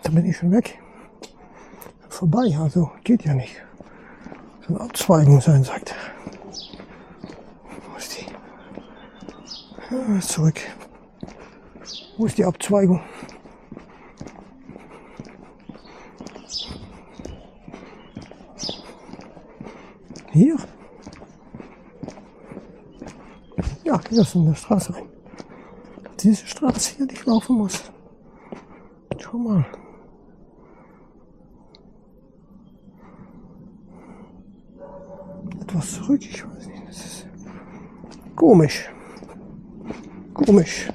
Da bin ich schon weg. Vorbei, also geht ja nicht. So eine Abzweigung sein, sagt er. Wo ist die? Zurück. Wo ist die Abzweigung? Hier? Ja, hier ist eine Straße rein. Diese Straße hier, die ich laufen muss. Schau mal. Etwas zurück, ich weiß nicht. Das ist komisch. Komisch.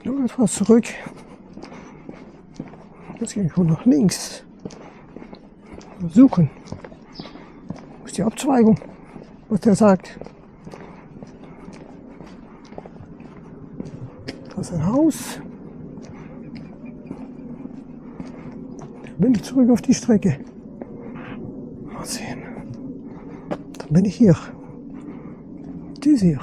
Nur etwas zurück. Jetzt gehe ich wohl nach links. Suchen. Wo ist die Abzweigung? Was der sagt. Da ist ein Haus. Dann bin ich zurück auf die Strecke. Mal sehen. Dann bin ich hier. Diese hier.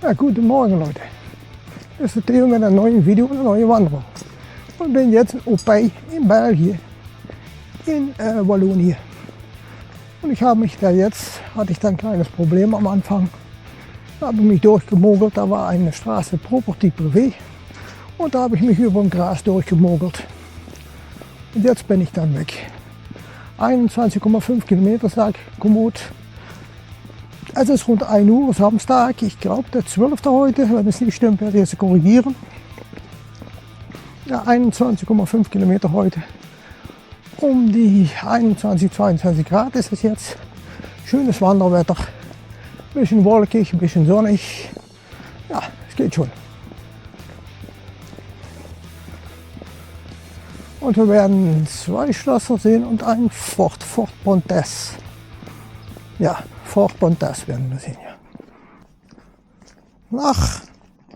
Ja, guten Morgen Leute. Das ist Theo mit einem neuen Video und einer neuen Wanderung. Und bin jetzt in Opey in Belgien, in Wallonien. Und ich habe mich da jetzt, hatte ich da ein kleines Problem am Anfang. Da habe ich mich durchgemogelt, da war eine Straße Property Privé. Und da habe ich mich über dem Gras durchgemogelt. Und jetzt bin ich dann weg. 21,5 Kilometer, sagt Komoot. Es ist rund 1 Uhr, Samstag, ich glaube der 12. heute, wenn es nicht stimmt, werde ich es korrigieren. Ja, 21,5 Kilometer heute. Um die 21, 22 Grad ist es jetzt. Schönes Wanderwetter. Ein bisschen wolkig, ein bisschen sonnig. Ja, es geht schon. Und wir werden 2 Schlösser sehen und ein Fort Pontes. Ja, Fort Pontes werden wir sehen. Ja. Nach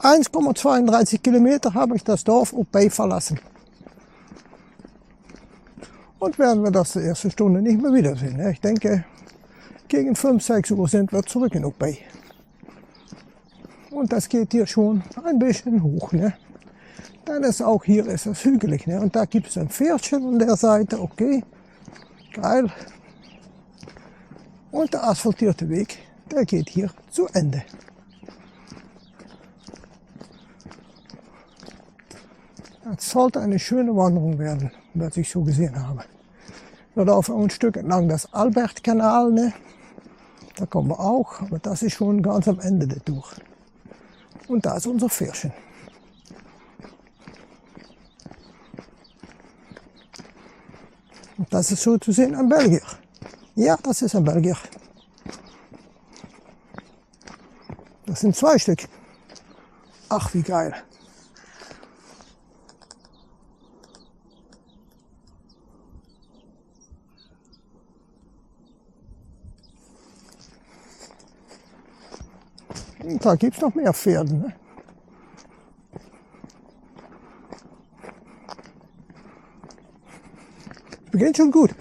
1,32 Kilometer habe ich das Dorf Opey verlassen. Und werden wir das die erste Stunde nicht mehr wiedersehen. Ich denke, gegen 5, 6 Uhr sind wir zurück in Opey. Und das geht hier schon ein bisschen hoch. Ne? Denn es auch hier ist es hügelig. Ne? Und da gibt es ein Pferdchen an der Seite. Okay, geil. Und der asphaltierte Weg, der geht hier zu Ende. Es sollte eine schöne Wanderung werden, was ich so gesehen habe. Wir laufen ein Stück entlang des Albertkanal, ne? Da kommen wir auch, aber das ist schon ganz am Ende der Tour. Und da ist unser Pferdchen. Und das ist so zu sehen ein Belgier. Ja, das ist ein Belgier. Das sind 2 Stück. Ach, wie geil. Und da gibt es noch mehr Pferde. Ne? Beginnt schon gut.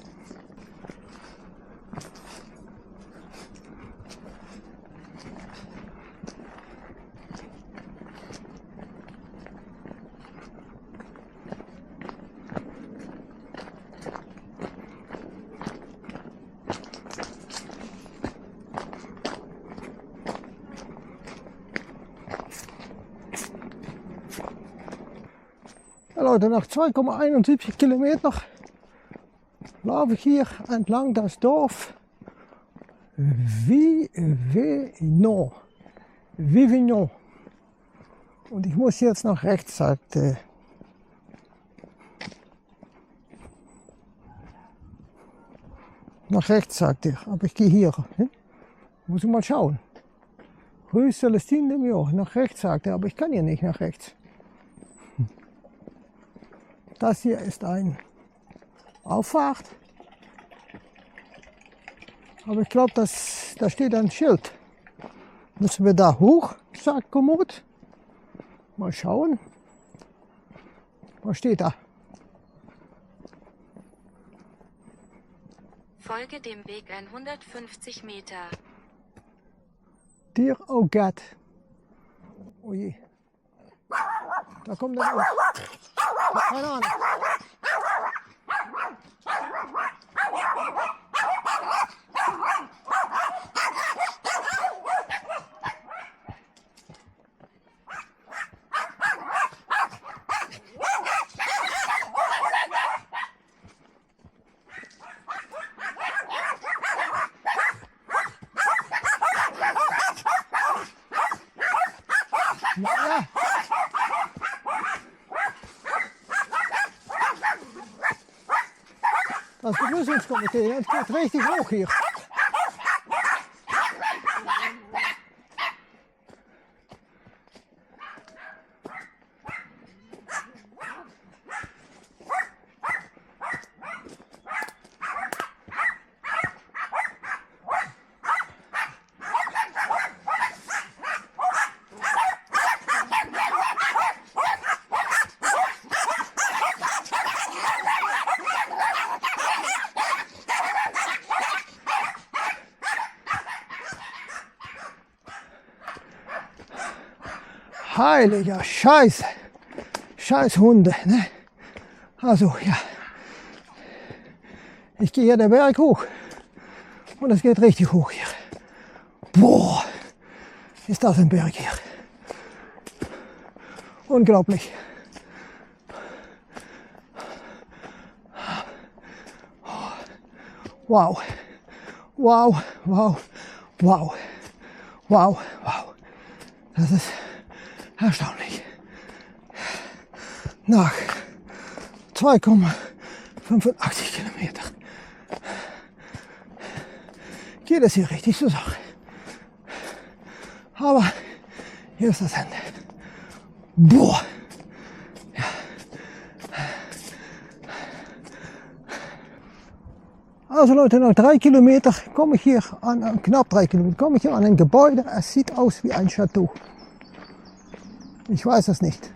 Ja, Leute, nach 2,71 Kilometer laufe ich hier entlang das Dorf Vivignon. Und ich muss jetzt nach rechts, sagt er. Aber ich gehe hier hin. Muss ich mal schauen. Rue Celestine de Mio. Nach rechts, sagt er, aber ich kann hier nicht nach rechts. Das hier ist ein Auffahrt. Aber ich glaube, da steht ein Schild. Müssen wir da hoch, sagt Komoot. Mal schauen. Was steht da? Folge dem Weg 150 Meter. Dear oh God. Oh je. Da kommt er. Keine Ahnung. Ja. Das Begrüßungskomitee, das geht richtig hoch hier. Heiliger Scheiße. Scheiß Hunde, ne? Also, ja. Ich gehe hier den Berg hoch. Und es geht richtig hoch hier. Boah, ist das ein Berg hier. Unglaublich. Wow. Wow, wow, wow. Wow, wow. Das ist erstaunlich. Nach 2,85 Kilometer geht es hier richtig zur Sache. Aber hier ist das Ende. Boah. Ja. Also Leute, nach 3 Kilometer komme ich hier an, knapp 3 Kilometer, komme ich hier an ein Gebäude. Es sieht aus wie ein Chateau. Ich weiß es nicht.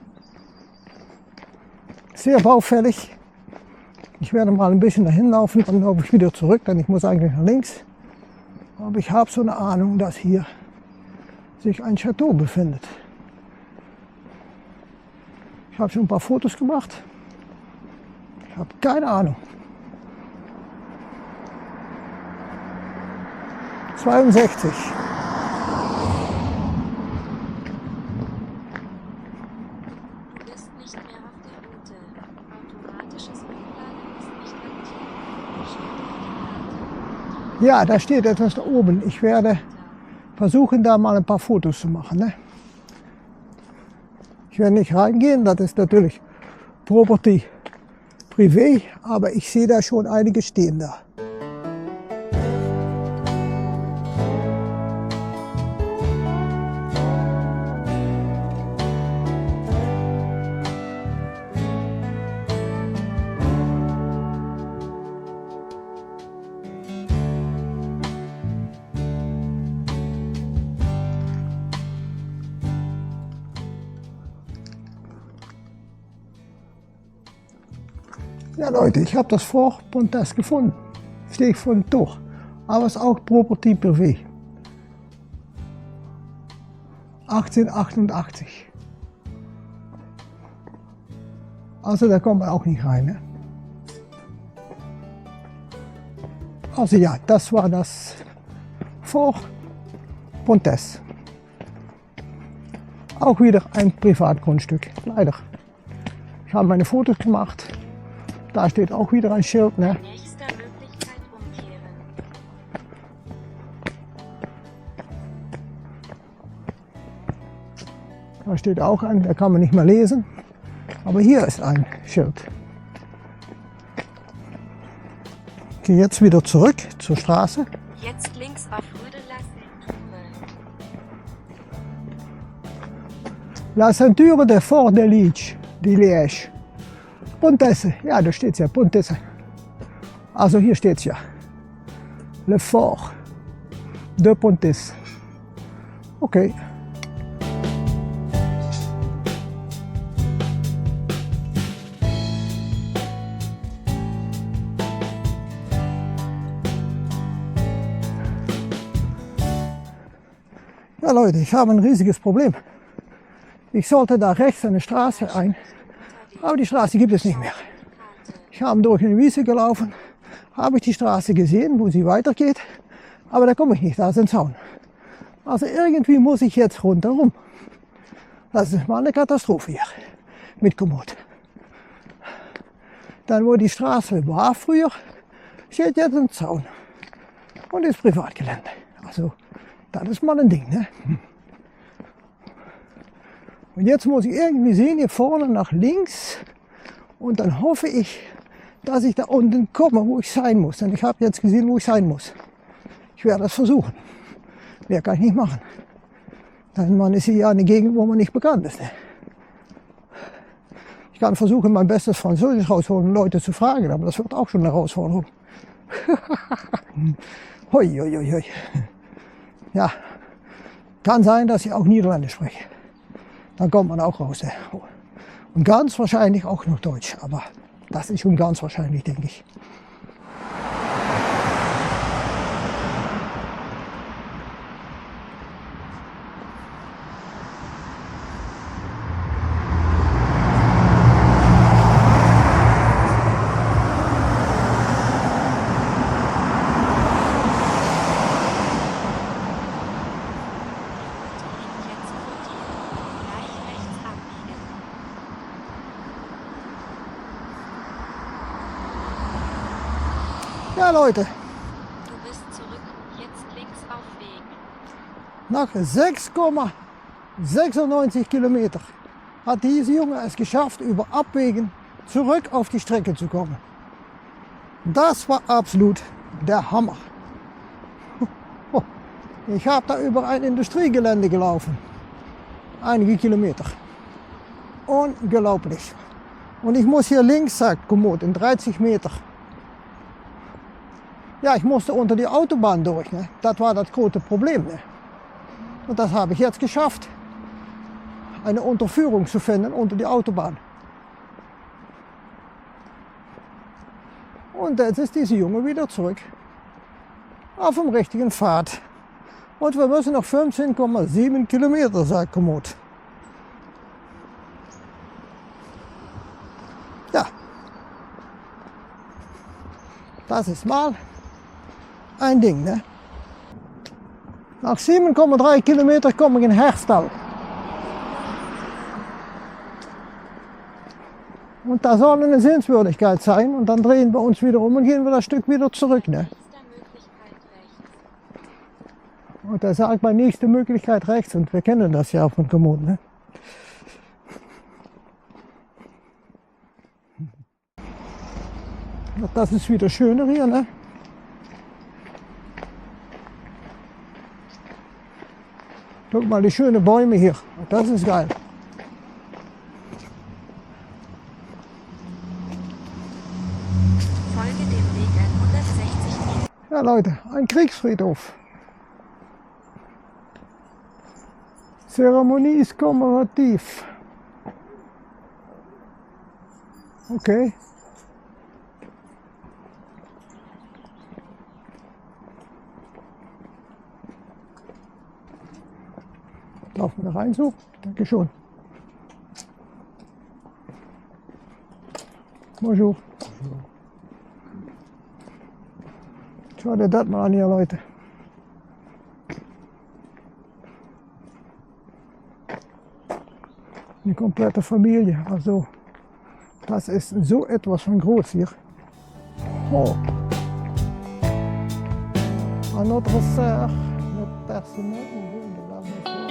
Sehr baufällig. Ich werde mal ein bisschen dahin laufen, dann laufe ich wieder zurück, denn ich muss eigentlich nach links. Aber ich habe so eine Ahnung, dass hier sich ein Chateau befindet. Ich habe schon ein paar Fotos gemacht. Ich habe keine Ahnung. 62. Ja, da steht etwas da oben. Ich werde versuchen, da mal ein paar Fotos zu machen. Ne? Ich werde nicht reingehen, das ist natürlich Property privé, aber ich sehe da schon einige stehen da. Ja Leute, ich habe das Fort Pontes gefunden. Stehe ich vor dem Tor. Aber es ist auch Property privé. 1888. Also da kommt man auch nicht rein. Ne? Also ja, das war das Fort Pontes. Auch wieder ein Privatgrundstück, leider. Ich habe meine Fotos gemacht. Da steht auch wieder ein Schild. Ne? Nächster Möglichkeit umkehren. Da steht auch ein, da kann man nicht mehr lesen. Aber hier ist ein Schild. Ich gehe jetzt wieder zurück zur Straße. Jetzt links auf Rüdeler La ceinture de Fort de Liège. Pontesse, ja, da steht es ja, Pontesse. Also hier steht es ja. Le Fort de Pontesse. Okay. Ja Leute, ich habe ein riesiges Problem. Ich sollte da rechts eine Straße ein, aber die Straße gibt es nicht mehr. Ich habe durch eine Wiese gelaufen, habe ich die Straße gesehen, wo sie weitergeht, aber da komme ich nicht, da ist ein Zaun. Also irgendwie muss ich jetzt rundherum. Das ist mal eine Katastrophe hier mit Komoot. Dann, wo die Straße war früher, steht jetzt ein Zaun und ist Privatgelände. Also das ist mal ein Ding, ne? Und jetzt muss ich irgendwie sehen, hier vorne nach links. Und dann hoffe ich, dass ich da unten komme, wo ich sein muss. Denn ich habe jetzt gesehen, wo ich sein muss. Ich werde das versuchen. Mehr kann ich nicht machen. Denn man ist hier ja eine Gegend, wo man nicht bekannt ist. Ne? Ich kann versuchen, mein bestes Französisch rausholen, um Leute zu fragen. Aber das wird auch schon eine Herausforderung. Hoi, hoi, hoi, hoi. Ja, kann sein, dass ich auch Niederländisch spreche. Dann kommt man auch raus. Und ganz wahrscheinlich auch noch Deutsch. Aber das ist schon ganz wahrscheinlich, denke ich. Ja Leute, Du bist zurück, jetzt links auf Weg. nach 6,96 Kilometer hat dieser Junge es geschafft, über Abwägen zurück auf die Strecke zu kommen. Das war absolut der Hammer. Ich habe da über ein Industriegelände gelaufen. Einige Kilometer. Unglaublich. Und ich muss hier links, sagt Komoot, in 30 Meter. Ja, ich musste unter die Autobahn durch. Ne? Das war das große Problem. Ne? Und das habe ich jetzt geschafft. Eine Unterführung zu finden unter die Autobahn. Und jetzt ist dieser Junge wieder zurück auf dem richtigen Pfad. Und wir müssen noch 15,7 Kilometer, sagt Komoot. Ja, das ist mal ein Ding. Ne? Nach 7,3 Kilometer komme ich in Herstal. Und da soll eine Sehenswürdigkeit sein und dann drehen wir uns wieder um und gehen wir das Stück wieder zurück. Ne? Und er sagt bei nächste Möglichkeit rechts und wir kennen das ja von Komoot. Ne? Das ist wieder schöner hier. Ne? Guck mal, die schönen Bäume hier. Das ist geil. Folge dem Weg 160 Meter. Ja Leute, ein Kriegsfriedhof. Zeremonie ist kommemorativ. Okay. Laufen wir rein so? Danke schon. Bonjour. Schau dir das mal an hier, Leute. Eine komplette Familie, also Das ist so etwas von groß hier. Oh. Un autre sœur, notre personnel, on veut de la maison.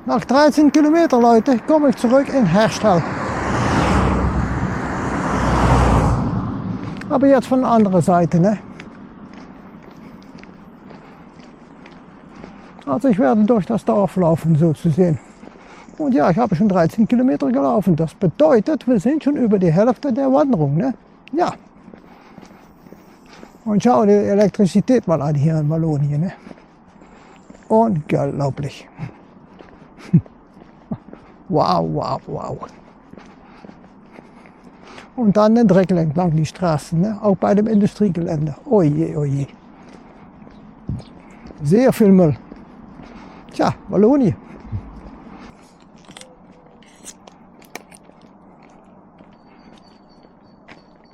Nach 13 Kilometer, Leute, komme ich zurück in Herstal. Aber jetzt von der anderen Seite, ne? Also ich werde durch das Dorf laufen, so zu sehen. Und ja, ich habe schon 13 Kilometer gelaufen. Das bedeutet, wir sind schon über die Hälfte der Wanderung, ne? Ja. Und schau die Elektrizität mal an hier in Wallonien, ne? Unglaublich. Wow, wow, wow. Und dann den Dreck entlang die Straßen, ne? Auch bei dem Industriegelände. Oje, oje. Sehr viel Müll. Tja, Wallonien.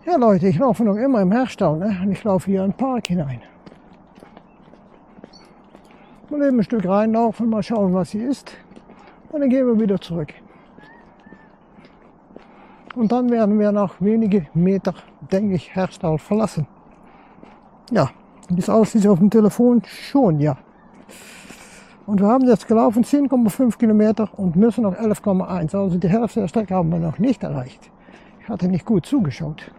Ja Leute, ich laufe noch immer im Herstal, ne? Und ich laufe hier in den Park hinein. Mal eben ein Stück reinlaufen, mal schauen, was hier ist. Und dann gehen wir wieder zurück. Und dann werden wir nach wenigen Metern, denke ich, Herstal verlassen. Ja, wie es aussieht auf dem Telefon schon, ja. Und wir haben jetzt gelaufen 10,5 Kilometer und müssen noch 11,1. Also die Hälfte der Strecke haben wir noch nicht erreicht. Ich hatte nicht gut zugeschaut.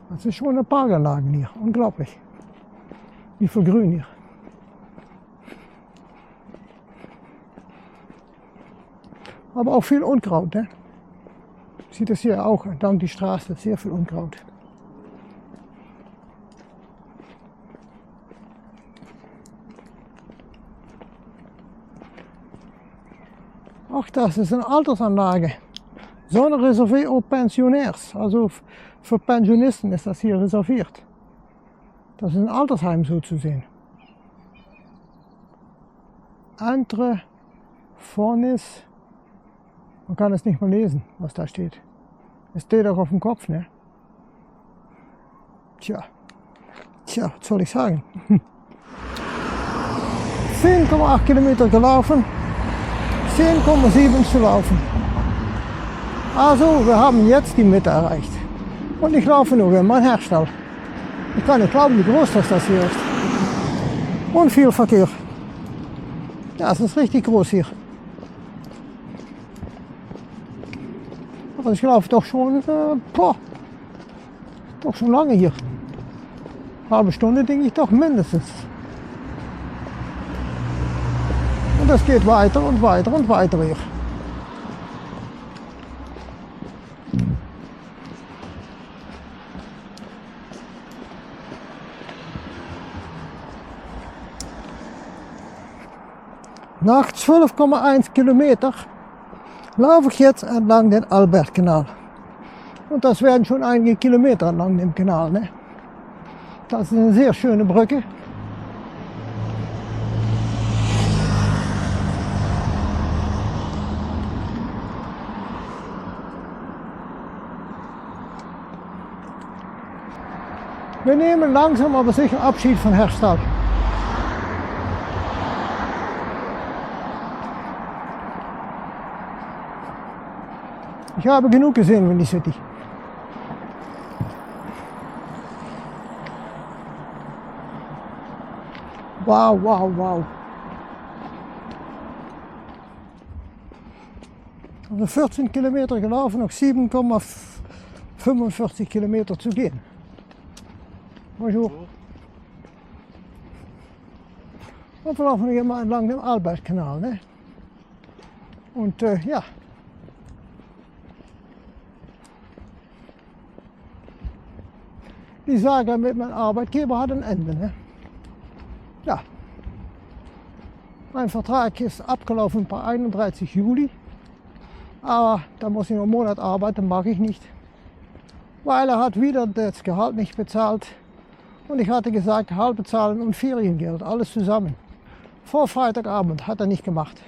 Das ist schon eine Parkanlage hier, unglaublich. Wie viel Grün hier. Aber auch viel Unkraut, ne? Sieht es hier auch, dank die Straße, sehr viel Unkraut. Ach, das ist eine Altersanlage. Zone réservée aux pensionnaires. Also für Pensionisten ist das hier reserviert. Das ist ein Altersheim so zu sehen. Entre Fornis. Man kann es nicht mal lesen, was da steht. Es steht auch auf dem Kopf, ne? Tja, was soll ich sagen? 10,8 Kilometer gelaufen, 10,7 zu laufen. Also, wir haben jetzt die Mitte erreicht. Und ich laufe nur in mein Herstal. Ich kann nicht glauben, wie groß das hier ist. Und viel Verkehr. Ja, es ist richtig groß hier. Aber ich laufe doch schon, doch schon lange hier. Eine halbe Stunde denke ich doch mindestens. Und das geht weiter und weiter und weiter hier. Nach 12,1 Kilometer laufe ich jetzt entlang den Albertkanal. Und das werden schon einige Kilometer entlang dem Kanal. Ne? Das ist eine sehr schöne Brücke. Wir nehmen langsam aber sicher Abschied von Herstal. Ich habe genug gesehen in die City. Wow, wow, wow. Also 14 Kilometer gelaufen, noch 7,45 Kilometer zu gehen. Bonjour. Und wir laufen hier mal entlang dem Albertkanal. Ne? Und ja. Die Saga mit meinem Arbeitgeber hat ein Ende. Ne? Ja. Mein Vertrag ist abgelaufen per 31 Juli. Aber da muss ich noch einen Monat arbeiten, mag ich nicht. Weil er hat wieder das Gehalt nicht bezahlt. Und ich hatte gesagt, Gehalt bezahlen und Feriengeld, alles zusammen. Vor Freitagabend hat er nicht gemacht.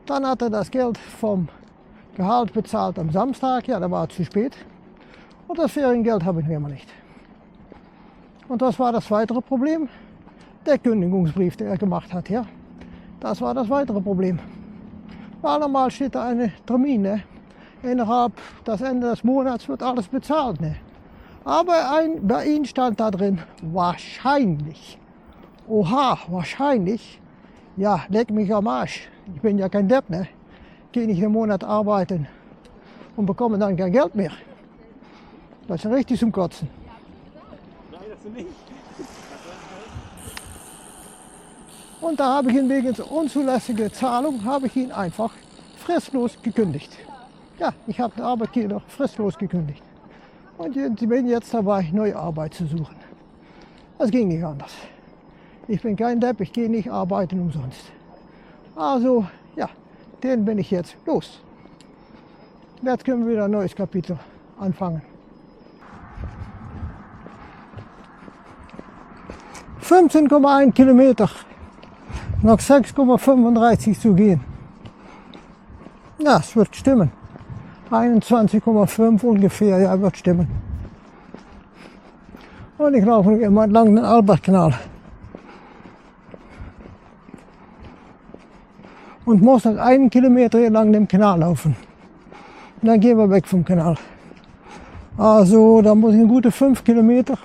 Dann hat er das Geld vom Gehalt bezahlt am Samstag, ja, da war es zu spät. Und das Feriengeld habe ich noch immer nicht. Und das war das weitere Problem. Der Kündigungsbrief, den er gemacht hat, ja. Das war das weitere Problem. Weil normal steht da eine Termin, ne? Innerhalb des Ende des Monats wird alles bezahlt, ne? Aber bei ihm stand da drin, wahrscheinlich. Oha, wahrscheinlich. Ja, leck mich am Arsch. Ich bin ja kein Depp, ne? Gehe nicht einen Monat arbeiten und bekomme dann kein Geld mehr. Das ist richtig zum Kotzen. Nein, das ist nicht. Und da habe ich ihn wegen unzulässiger Zahlung, habe ich ihn einfach fristlos gekündigt. Ja, ich habe den Arbeitgeber fristlos gekündigt. Und ich bin jetzt dabei, neue Arbeit zu suchen. Das ging nicht anders. Ich bin kein Depp, ich gehe nicht arbeiten umsonst. Also, ja, den bin ich jetzt los. Jetzt können wir wieder ein neues Kapitel anfangen. 15,1 Kilometer, noch 6,35 zu gehen. Ja, es wird stimmen. 21,5 ungefähr, ja, wird stimmen. Und ich laufe noch immer entlang den Albertkanal. Und muss noch 1 Kilometer entlang dem Kanal laufen. Und dann gehen wir weg vom Kanal. Also, da muss ich eine gute 5 Kilometer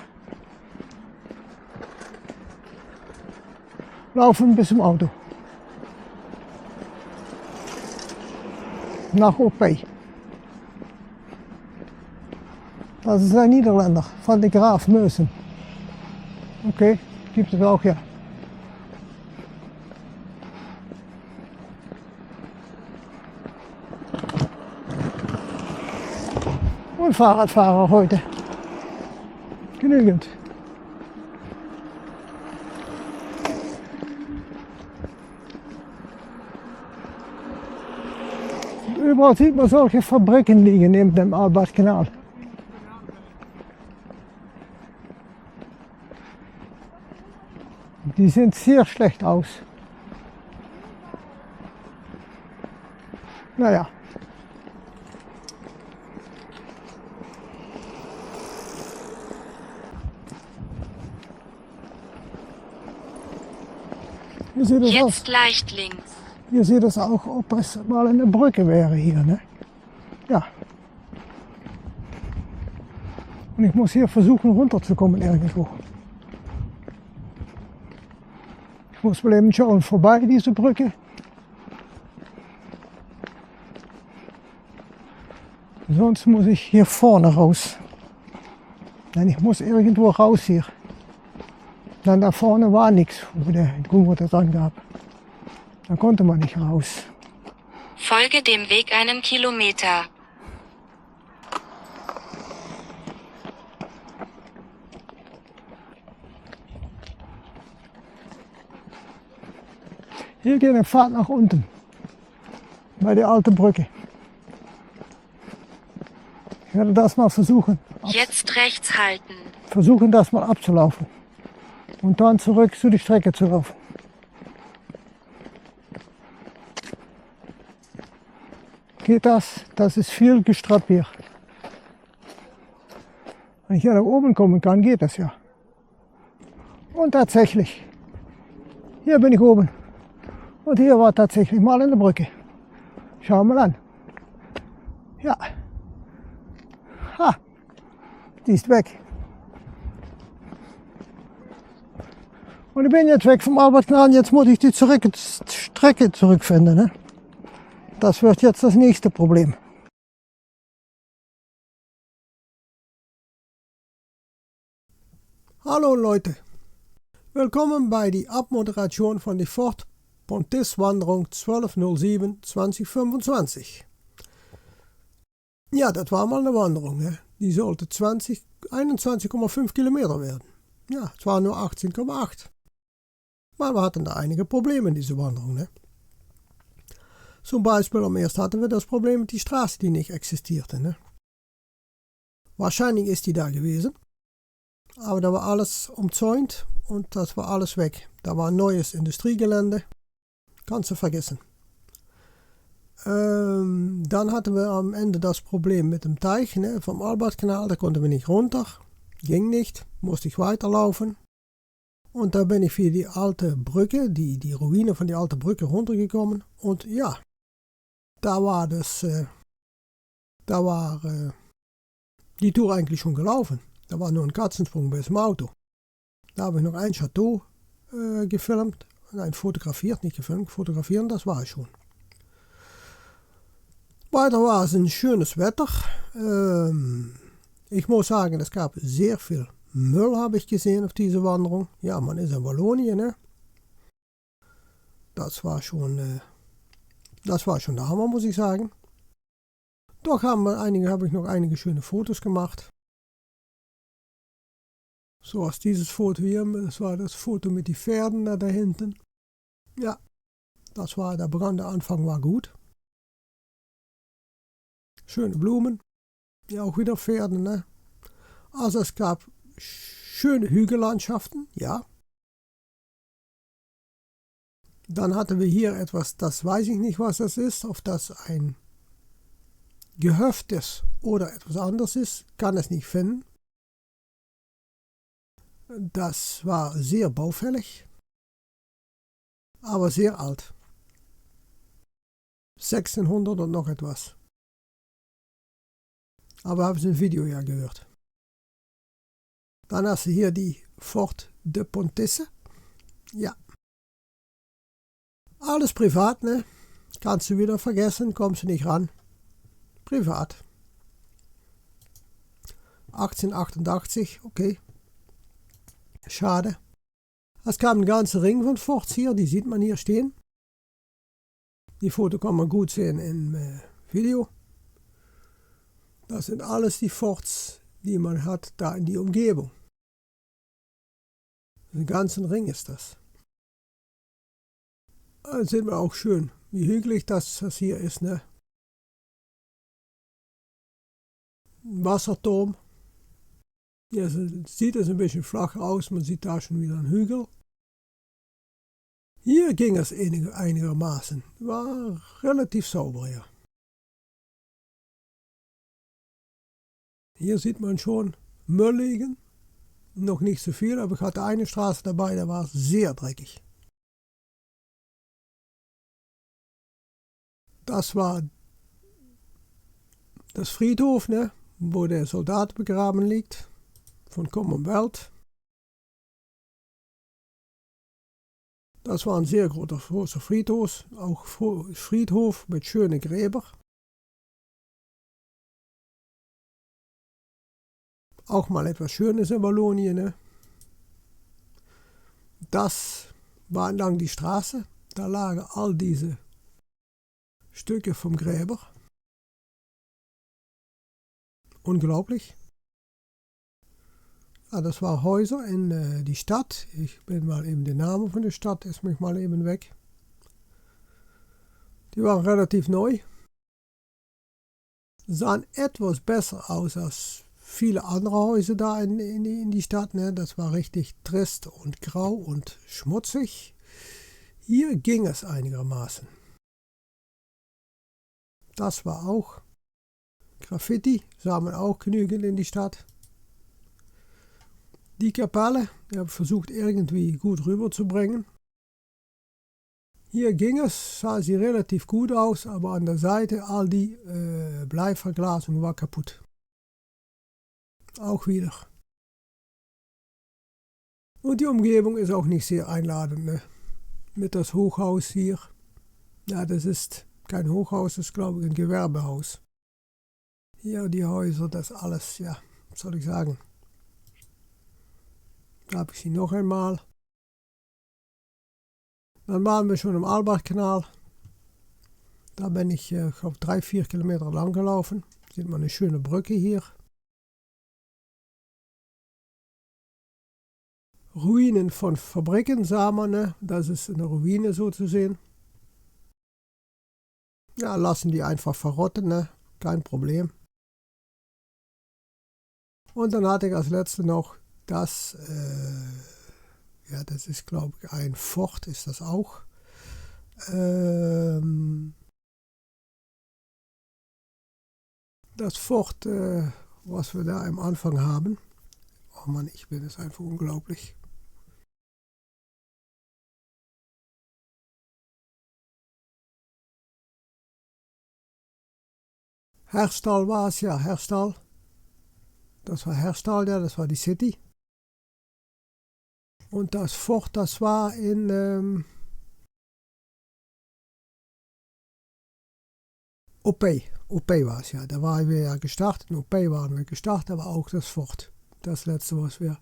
laufen bis zum Auto. Nach Opey. Das ist ein Niederländer von de Graaf Meusen. Okay, gibt es auch, ja. Und Fahrradfahrer heute. Genügend. Überall sieht man solche Fabriken liegen neben dem Albertkanal. Die sehen sehr schlecht aus. Naja. Hier sieht es aus. Jetzt leicht links. Hier sieht es auch, ob es mal eine Brücke wäre hier, ne? Ja. Und ich muss hier versuchen runterzukommen irgendwo. Ich muss mal eben schauen, vorbei diese Brücke. Sonst muss ich hier vorne raus. Nein, ich muss irgendwo raus hier. Dann da vorne war nichts, wo der Grünwater dran gab. Da konnte man nicht raus. Folge dem Weg 1 Kilometer. Hier geht eine Fahrt nach unten, bei der alten Brücke. Ich werde das mal versuchen. Jetzt rechts halten. Versuchen das mal abzulaufen. Und dann zurück zu der Strecke zu laufen. Geht das? Das ist viel gestrappt hier. Wenn ich hier nach oben kommen kann, geht das ja. Und tatsächlich, hier bin ich oben. Und hier war tatsächlich mal eine Brücke. Schau mal an. Ja. Ha, die ist weg. Und ich bin jetzt weg vom Albertkanal, jetzt muss ich die Strecke zurückfinden. Ne? Das wird jetzt das nächste Problem. Hallo Leute, willkommen bei der Abmoderation von der Fort Pontis Wanderung 12.07.2025. Ja, das war mal eine Wanderung. Ne? Die sollte 21,5 Kilometer werden. Ja, es waren nur 18,8. Maar we hatten da einige Probleme in dieser Wanderung. Ne? Zum Beispiel am ersten hatten wir das Problem mit der Straße, die nicht existierte. Ne? Wahrscheinlich ist die da gewesen. Aber da war alles umzäunt und das war alles weg. Da war ein neues Industriegelände. Kannst du vergessen. Dann hatten wir am Ende das Problem mit dem Teich, ne, vom Albertkanal. Da konnten wir nicht runter. Ging nicht. Musste ich weiterlaufen. Und da bin ich via die alte Brücke, die Ruine von der alten Brücke runtergekommen. Und ja, da war die Tour eigentlich schon gelaufen. Da war nur ein Katzensprung bis zum Auto. Da habe ich noch ein Chateau gefilmt. Nein, fotografiert, nicht gefilmt. Fotografieren, das war ich schon. Weiter war es ein schönes Wetter. Ich muss sagen, es gab sehr viel Müll, habe ich gesehen auf dieser Wanderung. Ja, man ist in Wallonien, ne? Das war schon der Hammer, muss ich sagen. Doch habe ich noch einige schöne Fotos gemacht. So als dieses Foto hier, das war das Foto mit den Pferden da hinten. Ja, der Anfang war gut. Schöne Blumen, ja auch wieder Pferden, ne? Also es gab schöne Hügellandschaften, ja. Dann hatten wir hier etwas, das weiß ich nicht, was das ist, ob das ein Gehöft ist oder etwas anderes ist, kann es nicht finden. Das war sehr baufällig, aber sehr alt. 1600 und noch etwas. Aber habe ich im Video ja gehört. Dann hast du hier die Fort de Pontisse. Ja. Alles privat, ne? Kannst du wieder vergessen, kommst du nicht ran. Privat. 1888, okay. Schade. Es kam ein ganzer Ring von Forts hier, die sieht man hier stehen. Die Foto kann man gut sehen im Video. Das sind alles die Forts, die man hat da in die Umgebung. Den ganzen Ring ist das. Da sehen wir auch schön, wie hügelig das hier ist, ne? Ein Wasserturm. Ja, sieht es ein bisschen flach aus, man sieht da schon wieder einen Hügel. Hier ging es einigermaßen, war relativ sauber, ja. Hier sieht man schon Müll liegen, noch nicht so viel, aber ich hatte eine Straße dabei, da war es sehr dreckig. Das war das Friedhof, ne, wo der Soldat begraben liegt. Von Commonwealth. Das war ein sehr großer Friedhof, auch Friedhof mit schönen Gräbern. Auch mal etwas Schönes in Wallonien. Ne? Das war entlang die Straße, da lagen all diese Stücke vom Gräber. Unglaublich. Ja, das war Häuser in die Stadt. Ich bin mal eben den Namen von der Stadt, ist mich mal eben weg. Die waren relativ neu. sahen etwas besser aus als viele andere Häuser da in die Stadt. Ne? Das war richtig trist und grau und schmutzig. Hier ging es einigermaßen. Das war auch Graffiti, sah man auch genügend in die Stadt. Die Kapelle, die habe ich versucht irgendwie gut rüberzubringen. Hier ging es, sah sie relativ gut aus, aber an der Seite all die Bleiverglasung war kaputt. Auch wieder. Und die Umgebung ist auch nicht sehr einladend. Ne? Mit das Hochhaus hier. Ja, das ist kein Hochhaus, das ist glaube ich ein Gewerbehaus. Hier die Häuser, das alles, ja, was soll ich sagen. Da habe ich sie noch einmal. Dann waren wir schon im Albachkanal. Da bin ich, glaube 3-4 Kilometer lang gelaufen. Sieht man eine schöne Brücke hier. Ruinen von Fabriken sah man, ne? Das ist eine Ruine so zu sehen. Ja, lassen die einfach verrotten, ne? Kein Problem. Und dann hatte ich als letzte noch das, ja, das ist glaube ich ein Fort, ist das auch. Das Fort, was wir da am Anfang haben. Oh Mann, ich bin es einfach unglaublich. Herstal war es, ja, Herstal. Das war Herstal, ja, das war die City. Und das Fort, das war in Opey. Opey war es, ja. Da waren wir ja gestartet. In Opey waren wir gestartet, aber auch das Fort. Das letzte, was wir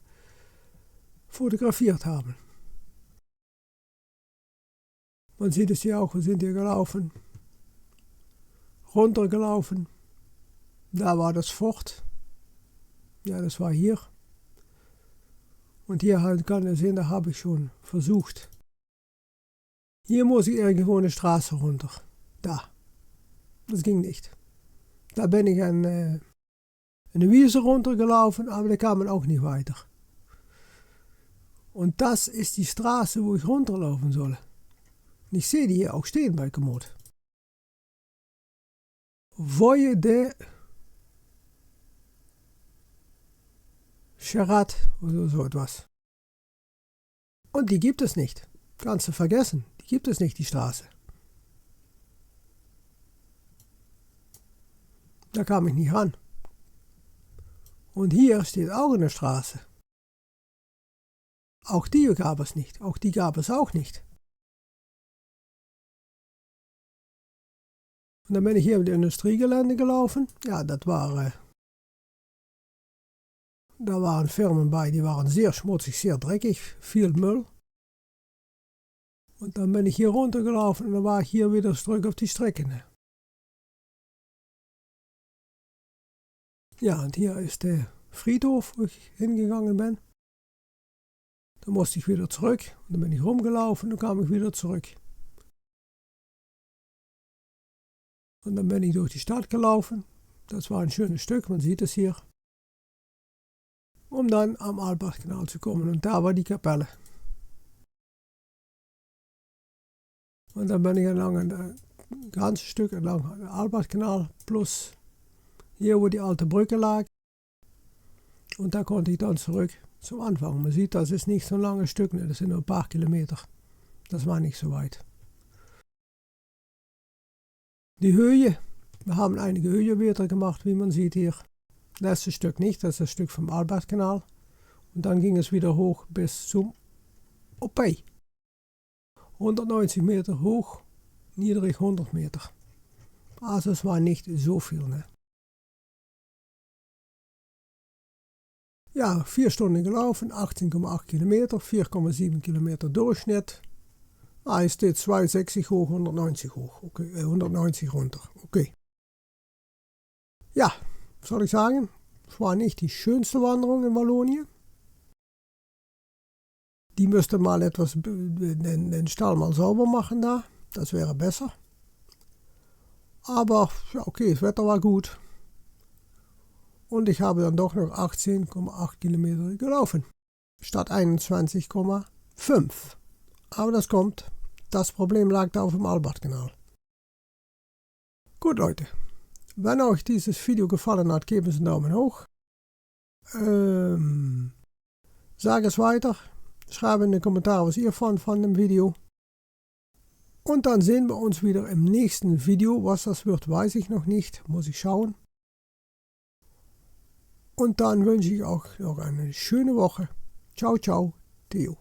fotografiert haben. Man sieht es hier auch, wir sind hier gelaufen. Runtergelaufen. Da war das Fort. Ja, das war hier. Und hier halt kann ihr sehen, da habe ich schon versucht. Hier muss ich irgendwo eine Straße runter. Da. Das ging nicht. Da bin ich eine Wiese runtergelaufen, aber da kam man auch nicht weiter. Und das ist die Straße, wo ich runterlaufen soll. Und ich sehe die hier auch stehen bei Komoot. Voie de Charat oder so etwas. Und die gibt es nicht. Kannst du vergessen. Die gibt es nicht, die Straße. Da kam ich nicht ran. Und hier steht auch eine Straße. Auch die gab es nicht. Auch die gab es auch nicht. Und dann bin ich hier im Industriegelände gelaufen. Ja, das war... Da waren Firmen bei, die waren sehr schmutzig, sehr dreckig, viel Müll. Und dann bin ich hier runtergelaufen und dann war ich hier wieder zurück auf die Strecke. Ne? Ja, und hier ist der Friedhof, wo ich hingegangen bin. Da musste ich wieder zurück und dann bin ich rumgelaufen und dann kam ich wieder zurück. Und dann bin ich durch die Stadt gelaufen. Das war ein schönes Stück, man sieht es hier. Um dann am Albachkanal zu kommen und da war die Kapelle. Und dann bin ich ein ganzes Stück entlang den Albachkanal plus hier, wo die alte Brücke lag. Und da konnte ich dann zurück zum Anfang. Man sieht, das ist nicht so ein langes Stück, ne? Das sind nur ein paar Kilometer. Das war nicht so weit. Die Höhe, wir haben einige Höhenmeter gemacht, wie man sieht hier. Das Stück nicht, das ist das Stück vom Albachkanal. Und dann ging es wieder hoch bis zum Opey. 190 Meter hoch, niedrig 100 Meter. Also es war nicht so viel. Ne? Ja, 4 Stunden gelaufen, 18,8 Kilometer, 4,7 Kilometer Durchschnitt. Es steht 260 hoch, 190 hoch, okay, 190 runter, okay. Ja, soll ich sagen, es war nicht die schönste Wanderung in Wallonien. Die müsste mal etwas den Stall mal sauber machen da, das wäre besser. Aber ja, okay, das Wetter war gut, Und ich habe dann doch noch 18,8 Kilometer gelaufen, statt 21,5. Aber das kommt. Das Problem lag da auf dem Albertkanal. Gut Leute, wenn euch dieses Video gefallen hat, geben Sie einen Daumen hoch. Sag es weiter. Schreibe in die Kommentare, was ihr von dem Video. Und dann sehen wir uns wieder im nächsten Video. Was das wird, weiß ich noch nicht. Muss ich schauen. Und dann wünsche ich auch noch eine schöne Woche. Ciao, ciao, Theo.